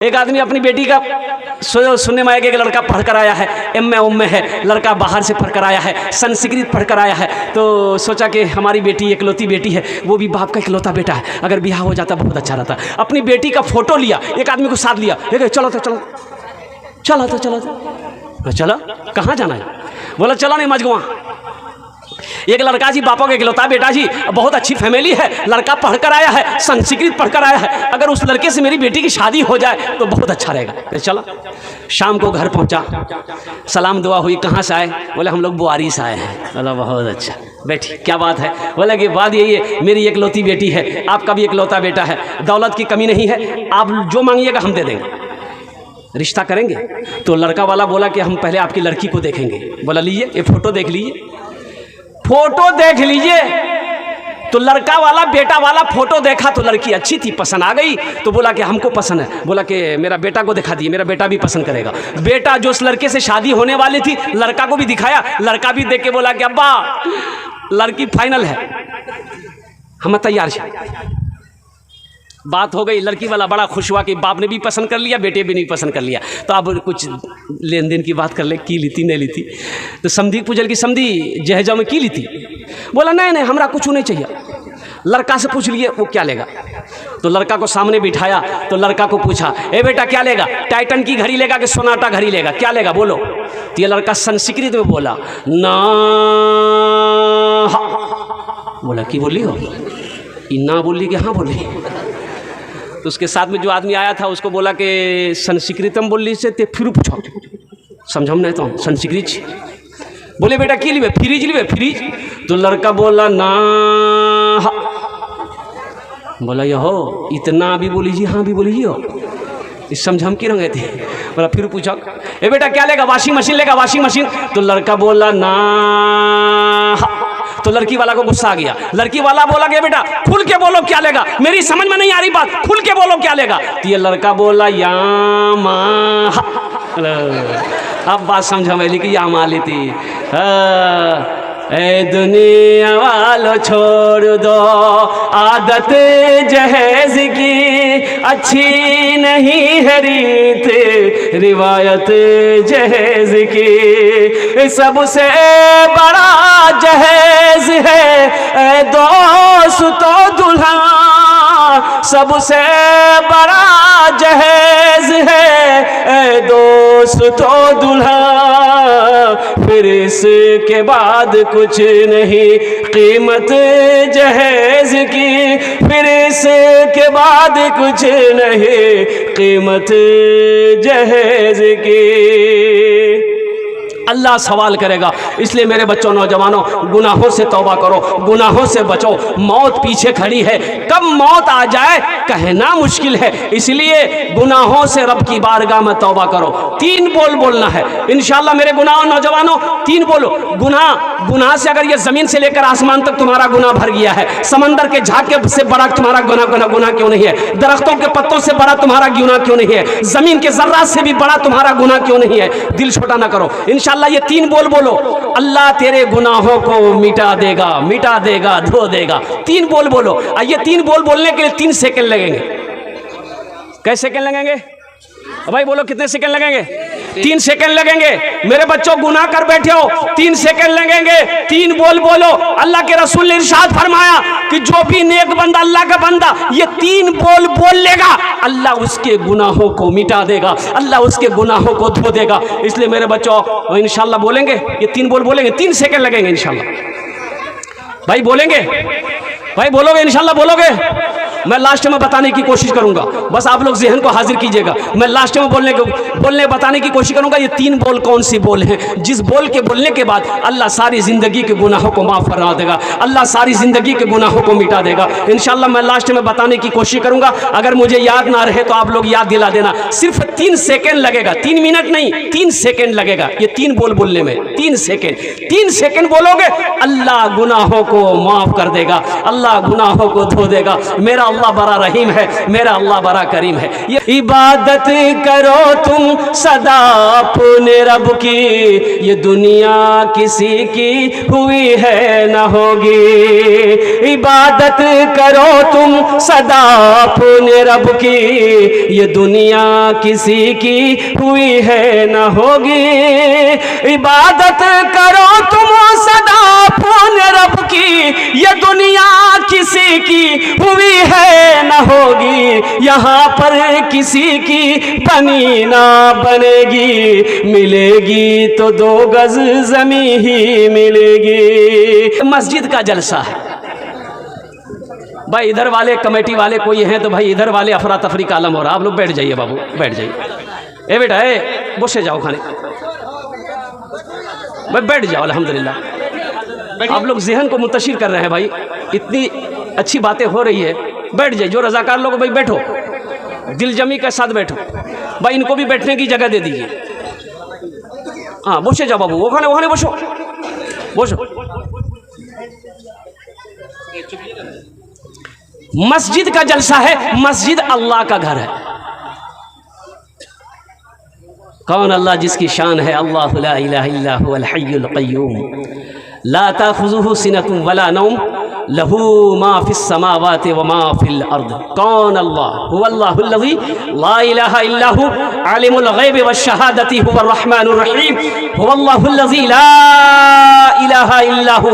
एक आदमी अपनी बेटी का सुनने में आया कि लड़का पढ़ कर आया है, एम में है, लड़का बाहर से पढ़ कर आया है, संस्कृत पढ़ कर आया है, तो सोचा कि हमारी बेटी इकलौती बेटी है, वो भी बाप का इकलौता बेटा है, अगर ब्याह हो जाता बहुत अच्छा रहता। अपनी बेटी का फोटो लिया, एक आदमी को साथ लिया, चलो कहाँ जाना है? बोला चलो नहीं मजगवा। एक लड़का जी बापा का इकलौता बेटा जी, बहुत अच्छी फैमिली है, लड़का पढ़ कर आया है, संस्कृत पढ़ कर आया है, अगर उस लड़के से मेरी बेटी की शादी हो जाए तो बहुत अच्छा रहेगा। चला शाम को घर पहुंचा, सलाम दुआ हुई, कहाँ से आए? बोले हम लोग बुआरी से आए हैं। बोला बहुत अच्छा, बैठी, क्या बात है? बोला कि बात यही है, मेरी इकलौती बेटी है, आपका भी इकलौता बेटा है, दौलत की कमी नहीं है, आप जो मांगिएगा हम दे देंगे, रिश्ता करेंगे। तो लड़का वाला बोला कि हम पहले आपकी लड़की को देखेंगे। बोला लीजिए ये फोटो देख लीजिए, फोटो देख लीजिए। तो लड़का वाला बेटा वाला फोटो देखा तो लड़की अच्छी थी, पसंद आ गई, तो बोला कि हमको पसंद है। बोला कि मेरा बेटा को दिखा दिए, मेरा बेटा भी पसंद करेगा। बेटा जो उस लड़के से शादी होने वाली थी, लड़का को भी दिखाया, लड़का भी देख के बोला कि अब्बा लड़की फाइनल है, हम तैयार हैं। बात हो गई, लड़की वाला बड़ा खुश हुआ कि बाप ने भी पसंद कर लिया, बेटे भी नहीं पसंद कर लिया, तो अब कुछ लेन देन की बात कर ले, की ली थी नहीं ली थी। तो समधी पूछल कि समधी जहेजा में की ली थी? बोला नहीं हमरा कुछ नहीं चाहिए। लड़का से पूछ लिए वो क्या लेगा, तो लड़का को सामने बिठाया, तो लड़का को पूछा ए बेटा क्या लेगा, टाइटन की घड़ी लेगा कि सोनाटा घड़ी लेगा, क्या लेगा बोलो? तो ये लड़का संस्कृत में बोला ना। बोला कि बोली हो? ना बोली कि हाँ बोली। तो उसके साथ में जो आदमी आया था उसको बोला कि संस्कृतम बोली से ते फिर पूछो, समझम नहीं तो संस्कृत। बोले बेटा की लीबे? Fridge लीबे, fridge. तो लड़का बोला ना। बोला ये हो इतना भी बोली जी, हाँ भी बोली जी हो, इस समझम की रंगे थे। बोला फिर पूछा ए बेटा क्या लेगा? वॉशिंग मशीन लेगा, वॉशिंग मशीन। तो लड़का बोला ना। तो लड़की वाला को गुस्सा आ गया, लड़की वाला बोला कि बेटा खुल के बोलो क्या लेगा, मेरी समझ में नहीं आ रही बात, खुल के बोलो क्या लेगा। तो ये लड़का बोला यामा। अब बात समझा मैली कि यामा ली थी। ए दुनिया वालों छोड़ दो आदत जहेज की, अच्छी नहीं है रीत रिवायत जहेज की, सबसे बड़ा जहेज है ए दोस्तों दूल्हा, सबसे बड़ा जहेज है ए दोस्तों दूल्हा, फिर इसके बाद कुछ नहीं कीमत जहेज की, फिर इसके बाद कुछ नहीं कीमत जहेज की। अल्लाह सवाल करेगा। इसलिए मेरे बच्चों नौजवानों, गुनाहों से तौबा करो, गुनाहों से बचो, मौत पीछे खड़ी है, कब मौत आ जाए कहना मुश्किल है, इसलिए गुनाहों से रब की बारगाह में तौबा करो। 3 बोल बोलना है इंशाअल्लाह मेरे गुनाहों नौजवानों, 3 बोलो। गुनाह से अगर ये जमीन से लेकर आसमान तक तुम्हारा गुनाह भर गया है, समंदर के झाके से बड़ा तुम्हारा गुनाह क्यों नहीं है, दरख्तों के पत्तों से बड़ा तुम्हारा गुनाह क्यों नहीं है, जमीन के जर्रात से भी बड़ा तुम्हारा गुनाह क्यों नहीं है, दिल छोटा ना करो। इंशाअल्लाह ये 3 बोल बोलो, अल्लाह तेरे गुनाहों को मिटा देगा, धो देगा। 3 बोल बोलो। ये 3 बोल बोलने के लिए 3 सेकंड लगेंगे। कैसे सेकंड लगेंगे भाई? बोलो कितने सेकंड लगेंगे? 3 सेकंड लगेंगे। मेरे बच्चों गुनाह कर बैठे हो, 3 सेकंड लगेंगे। 3 बोल बोलो। अल्लाह के रसूल ने इरशाद फरमाया कि जो भी नेक बंदा, अल्लाह का बंदा ये 3 बोल बोल लेगा, अल्लाह उसके गुनाहों को मिटा देगा, अल्लाह उसके गुनाहों को धो देगा। इसलिए मेरे बच्चों इंशाअल्लाह बोलेंगे, ये 3 बोल बोलेंगे, 3 सेकंड लगेंगे इंशाअल्लाह। भाई बोलेंगे? भाई बोलोगे? इंशाअल्लाह बोलोगे? मैं लास्ट में बताने की कोशिश करूंगा, बस आप लोग ज़हन को हाजिर कीजिएगा। मैं लास्ट में बोलने बताने की कोशिश करूंगा ये 3 बोल कौन सी बोल हैं, जिस बोल के बोलने के बाद अल्लाह सारी ज़िंदगी के गुनाहों को माफ़ करा देगा, अल्लाह सारी ज़िंदगी के गुनाहों को मिटा देगा। इंशाअल्लाह मैं लास्ट में बताने की कोशिश करूंगा। अगर मुझे याद ना रहे तो आप लोग याद दिला देना। सिर्फ 3 सेकेंड लगेगा, 3 मिनट नहीं, 3 सेकेंड लगेगा ये 3 बोल बोलने में। 3 सेकेंड बोलोगे, अल्लाह गुनाहों को माफ़ कर देगा, अल्लाह गुनाहों को धो देगा। मेरा अल्लाह बड़ा रहीम है, मेरा अल्लाह बड़ा करीम है। ये इबादत करो तुम सदा अपने रब की, ये दुनिया किसी की हुई है न होगी। इबादत करो तुम सदा अपने रब की, ये दुनिया किसी की हुई है न होगी। इबादत करो तुम सदा अपने रब की, ये दुनिया किसी की हुई है न होगी। यहाँ पर किसी की बनी ना बनेगी, मिलेगी तो 2 गज जमी ही मिलेगी। मस्जिद का जलसा है भाई, इधर वाले कमेटी वाले कोई हैं तो भाई इधर वाले अफरा तफरी का आलम हो रहा। आप लोग बैठ जाइए बाबू, बैठ जाइए। ए बेटा ए बोसे जाओ खाने, भाई बैठ जाओ। अल्हम्दुलिल्लाह आप लोग जहन को मुंतशिर कर रहे हैं भाई, इतनी अच्छी बातें हो रही है। बैठ जाइए, जो रजाकार लोग भाई बैठो, दिल जमी के साथ बैठो भाई। इनको भी बैठने की जगह दे दीजिए। हाँ बोसे जाओ बाबू, वो खाने बोसो बोसो। मस्जिद का जलसा है, मस्जिद अल्लाह का घर है। कौन अल्लाह जिसकी शान है, अल्लाह ला इलाहा इल्ला हुवल हय्युल क़य्यूम ला ताख़ुज़ुहु सिनतुन वला नौम लहू मा फिस समावाति व मा फिल अर्द। कौन अल्लाह? हुवल्लाहुल्लज़ी ला इलाहा इल्ला हु आलिमुल ग़ैबि वश शहादति हुवर रहमानुर रहीम। हुवल्लाहुल्लज़ी ला इलाहा इल्ला हु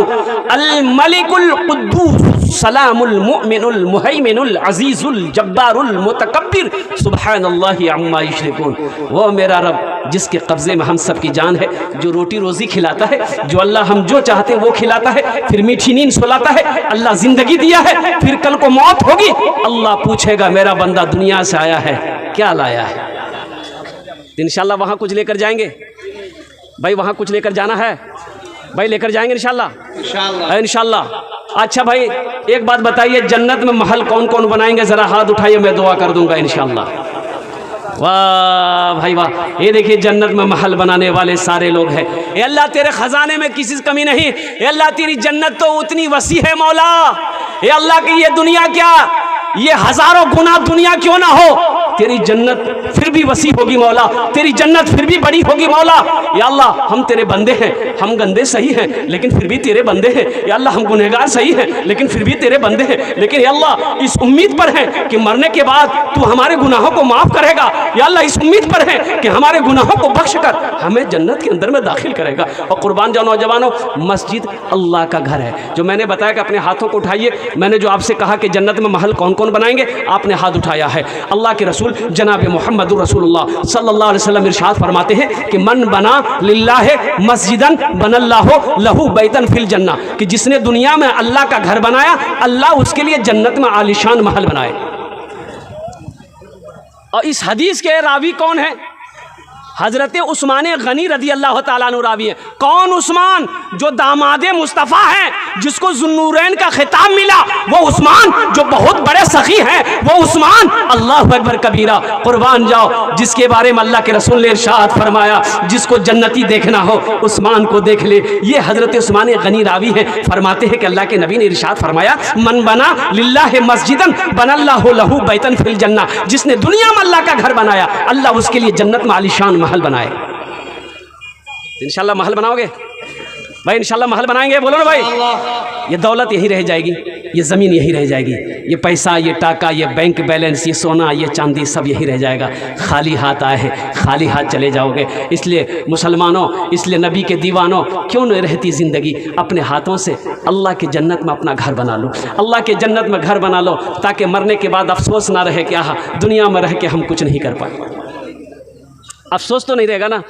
अल मलिकुल कुद्दूस सलामुल मुमिनुल मुहैमिनुल अजीजुल जब्बारुल मुतकब्बिर सुब्हानल्लाहि अम्मा युश्रिकून। वो मेरा रब जिसके कब्जे में हम सब की जान है, जो रोटी रोजी खिलाता है, जो अल्लाह हम जो चाहते हैं वो खिलाता है, फिर मीठी नींद सुलाता है। अल्लाह जिंदगी दिया है, फिर कल को मौत होगी। अल्लाह पूछेगा मेरा बंदा दुनिया से आया है क्या लाया है। इंशाल्लाह वहाँ कुछ लेकर जाएंगे भाई, वहाँ कुछ लेकर जाना है भाई, लेकर जाएंगे इंशाल्लाह इंशाल्लाह। अच्छा भाई एक बात बताइए, जन्नत में महल कौन कौन बनाएंगे? ज़रा हाथ उठाइए, मैं दुआ कर दूंगा इंशाल्लाह। वाह भाई वाह, ये देखिए जन्नत में महल बनाने वाले सारे लोग हैं। ए अल्लाह तेरे खजाने में किसी कमी नहीं। ए अल्लाह तेरी जन्नत तो उतनी वसी है मौला। ए अल्लाह की ये दुनिया क्या, ये हजारों गुना दुनिया क्यों ना हो, तेरी जन्नत फिर भी वसी होगी मौला, तेरी जन्नत फिर भी बड़ी होगी मौला। या अल्लाह हम तेरे बंदे हैं, हम गंदे सही हैं लेकिन फिर भी तेरे बंदे हैं। या अल्लाह हम गुनहगार सही हैं लेकिन फिर भी तेरे बंदे हैं। लेकिन या अल्लाह इस उम्मीद पर हैं कि मरने के बाद तू हमारे गुनाहों को माफ़ करेगा। या अल्लाह इस उम्मीद पर है कि हमारे गुनाहों को बख्श कर हमें जन्नत के अंदर में दाखिल करेगा। और कुर्बान जाओ नौजवानों, मस्जिद अल्लाह का घर है। जो मैंने बताया कि अपने हाथों को उठाइए, मैंने जो आपसे कहा कि जन्नत में महल कौन कौन बनाएंगे, आपने हाथ उठाया है। अल्लाह के रसूल जनाब मुहम्मदुर रसूलुल्लाह सल्लल्लाहु अलैहि वसल्लम इरशाद फरमाते हैं कि मन बना लिल्लाह मस्जिदन बनल्लाहु लहू बैतन फिल जन्ना, कि जिसने दुनिया में अल्लाह का घर बनाया, अल्लाह उसके लिए जन्नत में आलीशान महल बनाए। और इस हदीस के रावी कौन है? हज़रत उस्मान गनी रदी अल्लाह ताला अन्हु रावी है। कौन उस्मान? जो दामादे मुस्तफ़ा हैं, जिसको ज़ुन्नूरैन का खिताब मिला, वो उस्मान जो बहुत बड़े सखी हैं, वो उस्मान। अल्लाहु अकबर कबीरा, कुर्बान जाओ, जिसके बारे में अल्लाह के रसूल ने इरशाद फरमाया जिसको जन्नती देखना हो उस्मान को देख ले। ये हज़रत उस्मान गनी रावी हैं, फरमाते हैं कि अल्लाह के नबी ने इरशाद फरमाया मन बना लिल्लाह मस्जिदन बनल्लाहु लहू बैतन फिल जन्ना, जिसने दुनिया में अल्लाह का घर बनाया, अल्लाह उसके लिए जन्नत में आलीशान महल बनाए। इंशाल्लाह महल बनाओगे भाई? इंशाल्लाह महल बनाएंगे, बोलो ना भाई। ये दौलत यही रह जाएगी, ये ज़मीन यही रह जाएगी, ये पैसा, ये टाका, ये बैंक बैलेंस, ये सोना, ये चांदी सब यही रह जाएगा। खाली हाथ आए हैं, खाली हाथ चले जाओगे। इसलिए मुसलमानों, इसलिए नबी के दीवानों, क्यों नहीं रहती ज़िंदगी? अपने हाथों से अल्लाह के जन्नत में अपना घर बना लो, अल्लाह के जन्नत में घर बना लो, ताकि मरने के बाद अफसोस ना रहे कि आह दुनिया में रह के हम कुछ नहीं कर पाए। अफसोस तो नहीं रहेगा ना।